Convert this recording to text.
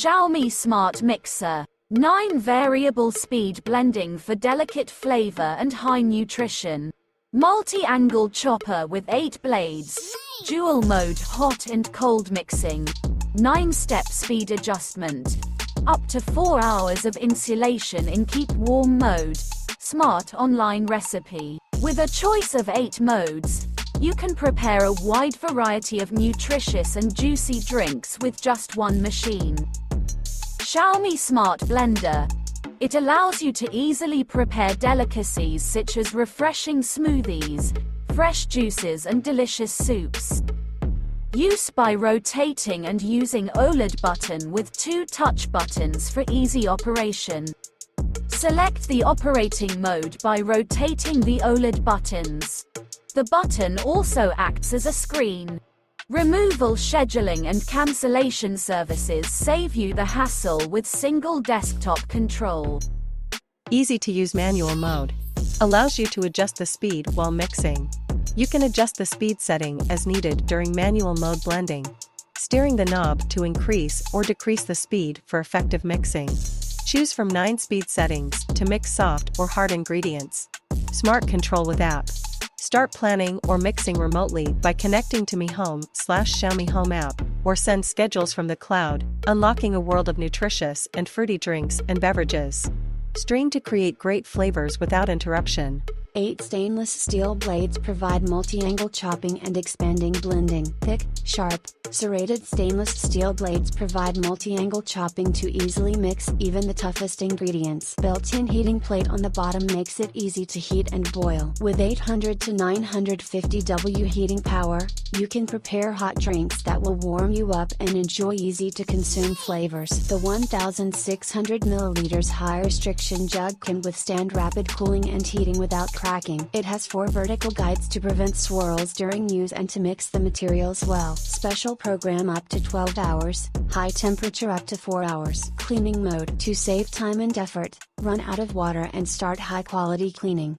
Xiaomi Smart Mixer. 9 variable speed blending for delicate flavor and high nutrition. Multi-angle chopper with 8 blades. Dual mode hot and cold mixing. 9-step speed adjustment. Up to 4 hours of insulation in keep warm mode. Smart online recipe. With a choice of 8 modes, you can prepare a wide variety of nutritious and juicy drinks with just one machine. Xiaomi Smart Blender. It allows you to easily prepare delicacies such as refreshing smoothies, fresh juices and delicious soups. Use by rotating and using OLED button with 2 touch buttons for easy operation. Select the operating mode by rotating the OLED buttons. The button also acts as a screen. Removal scheduling and cancellation services save you the hassle with single desktop control. Easy to use manual mode. Allows you to adjust the speed while mixing. You can adjust the speed setting as needed during manual mode blending, steering the knob to increase or decrease the speed for effective mixing. Choose from 9 speed settings to mix soft or hard ingredients. Smart control with app. Start planning or mixing remotely by connecting to Mi Home/Xiaomi Home app, or send schedules from the cloud, unlocking a world of nutritious and fruity drinks and beverages. Stream to create great flavors without interruption. 8 stainless steel blades provide multi-angle chopping and expanding blending. Thick, sharp, serrated stainless steel blades provide multi-angle chopping to easily mix even the toughest ingredients. Built-in heating plate on the bottom makes it easy to heat and boil. With 800 to 950 W heating power, you can prepare hot drinks that will warm you up and enjoy easy-to-consume flavors. The 1,600 ml high restriction jug can withstand rapid cooling and heating without cracking. It has 4 vertical guides to prevent swirls during use and to mix the materials well. Special program up to 12 hours, high temperature up to 4 hours. Cleaning mode. To save time and effort, run out of water and start high quality cleaning.